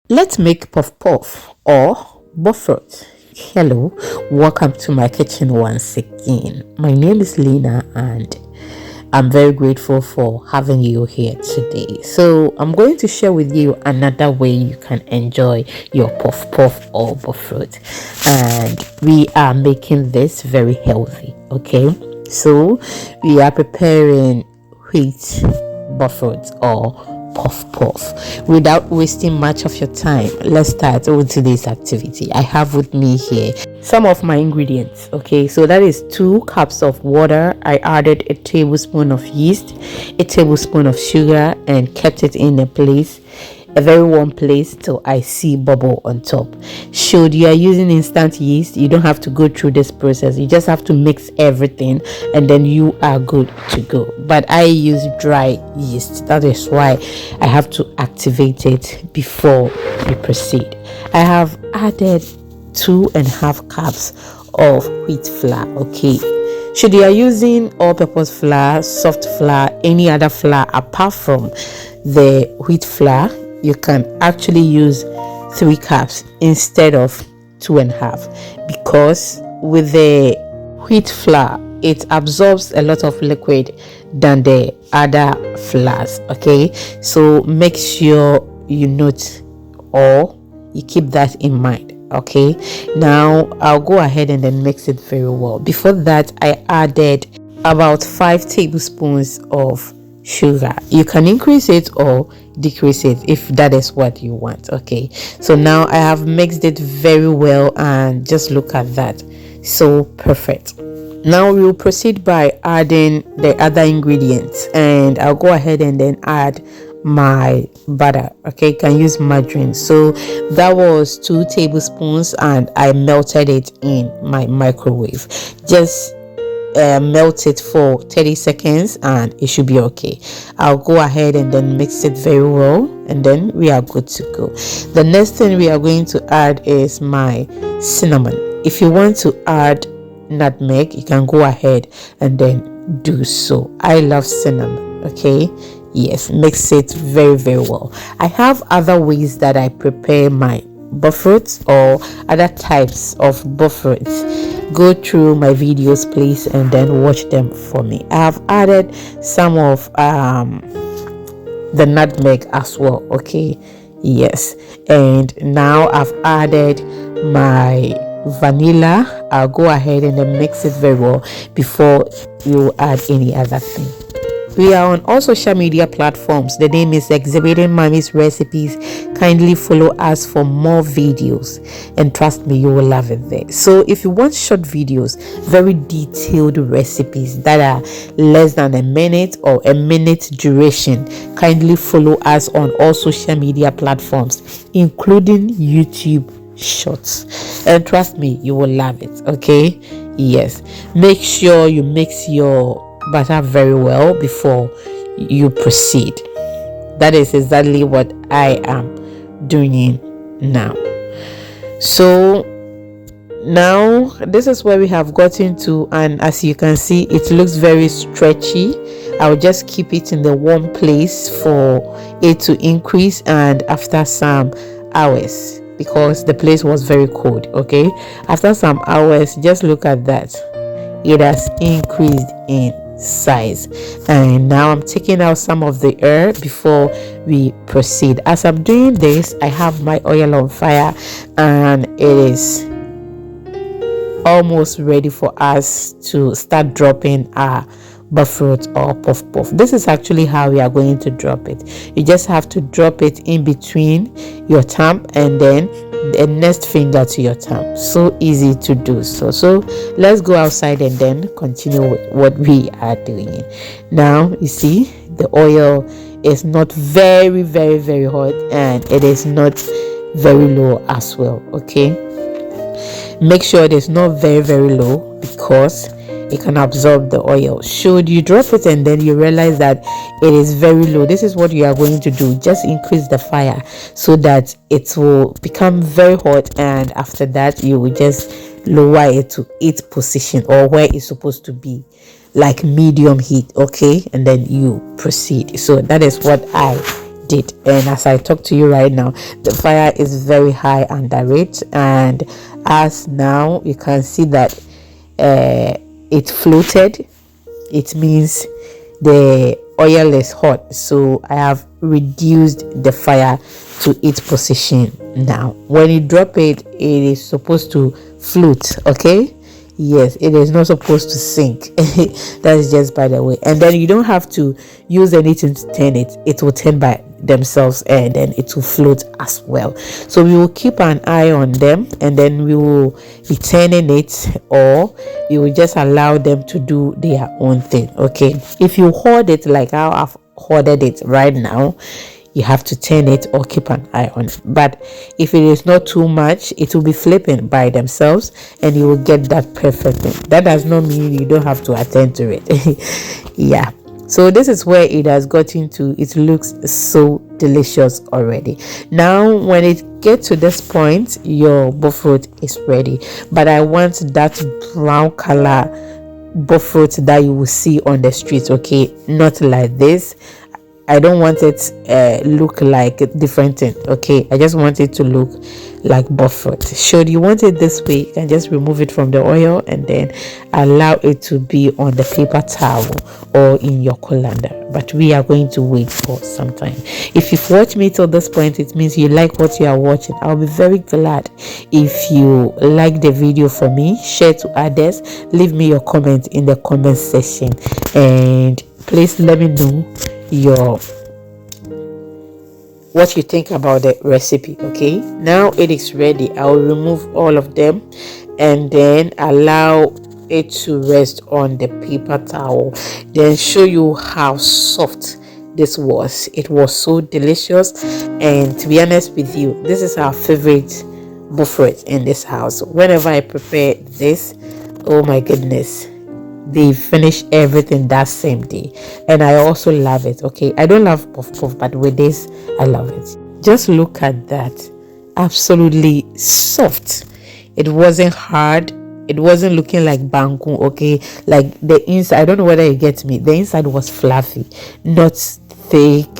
Let's make puff puff or bofrot. Hello, welcome to my kitchen once again. My name is Lena and I'm very grateful for having you here today. So, I'm going to share with you another way you can enjoy your puff puff or bofrot. And we are making this very healthy, okay? So, we are preparing wheat bofrot or puff puff. Without wasting much of your time, let's start with today's activity. I have with me here some of my ingredients. Okay, so that is 2 cups of water. I added a tablespoon of yeast, a tablespoon of sugar, and kept it in a very warm place till I see bubble on top. Should you are using instant yeast, you don't have to go through this process. You just have to mix everything and then you are good to go. But I use dry yeast. That is why I have to activate it before we proceed. I have added 2.5 cups of wheat flour. Okay, should you are using all-purpose flour, soft flour, any other flour apart from the wheat flour, you can actually use 3 cups instead of 2.5, because with the wheat flour it absorbs a lot of liquid than the other flours. Okay, so make sure you note or you keep that in mind. Okay, now I'll go ahead and then mix it very well. Before that, I added about 5 tablespoons of sugar. You can increase it or decrease it if that is what you want. Okay, so now I have mixed it very well and just look at that, so perfect. Now we will proceed by adding the other ingredients, and I'll go ahead and then add my butter. Okay, you can use margarine. So that was 2 tablespoons and I melted it in my microwave. Just melt it for 30 seconds and it should be okay. I'll go ahead and then mix it very well and then we are good to go. The next thing we are going to add is my cinnamon. If you want to add nutmeg, you can go ahead and then do so. I love cinnamon. Okay, yes, mix it very well. I have other ways that I prepare my bofrots or other types of bofrots. Go through my videos please and then watch them for me. I have added some of the nutmeg as well. Okay, yes, and now I've added my vanilla. I'll go ahead and then mix it very well before you add any other thing. We are on all social media platforms. The name is Exhibiting Mommy's Recipes. Kindly follow us for more videos and trust me, you will love it there. So if you want short videos, very detailed recipes that are less than a minute or a minute duration, kindly follow us on all social media platforms including YouTube Shorts, and trust me, you will love it. Okay, yes, make sure you mix your butter very well before you proceed. That is exactly what I am doing now. So now this is where we have gotten to, and as you can see it looks very stretchy. I'll just keep it in the warm place for it to increase, and after some hours, because the place was very cold, okay, after some hours, just look at that, it has increased in size. And now I'm taking out some of the air before we proceed. As I'm doing this, I have my oil on fire and it is almost ready for us to start dropping our bofrot or puff puff. This is actually how we are going to drop it. You just have to drop it in between your thumb and then the next finger to your thumb. So easy to do. So let's go outside and then continue with what we are doing. Now you see the oil is not very hot and it is not very low as well. Okay, make sure it is not very low because it can absorb the oil. Should you drop it and then you realize that it is very low, this is what you are going to do. Just increase the fire so that it will become very hot, and after that you will just lower it to its position or where it's supposed to be, like medium heat. Okay, and then you proceed. So that is what I did. And as I talk to you right now, the fire is very high under it, and as now you can see that it floated. It means the oil is hot, so I have reduced the fire to its position. Now when you drop it, it is supposed to float. Okay, yes, it is not supposed to sink. That's just by the way. And then you don't have to use anything to turn it. It will turn by themselves, and then it will float as well. So we will keep an eye on them, and then we will be turning it, or we will just allow them to do their own thing. Okay, if you hold it like how I've hoarded it right now, you have to turn it or keep an eye on it. But if it is not too much, it will be flipping by themselves, and you will get that perfect thing. That does not mean you don't have to attend to it. Yeah, so this is where it has gotten to. It looks so delicious already. Now when it gets to this point, your bofrot is ready. But I want that brown color bofrot that you will see on the street. Okay, not like this. I don't want it look like a different thing. Okay, I just want it to look like bofrot. Should you want it this way, you can just remove it from the oil and then allow it to be on the paper towel or in your colander. But we are going to wait for some time. If you've watched me till this point, it means you like what you are watching. I'll be very glad if you like the video for me, share to others, leave me your comment in the comment section, and please let me know what you think about the recipe. Okay, now it is ready. I'll remove all of them and then allow it to rest on the paper towel, then show you how soft this was. It was so delicious, and to be honest with you, this is our favorite bofrot in this house. Whenever I prepare this, oh my goodness, they finish everything that same day, and I also love it. Okay, I don't love puff puff, but with this I love it. Just look at that, absolutely soft. It wasn't hard, it wasn't looking like banku. Okay, like the inside, I don't know whether you get me, the inside was fluffy, not thick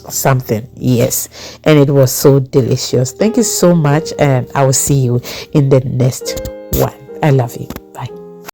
something. Yes, and it was so delicious. Thank you so much, and I will see you in the next one. I love you.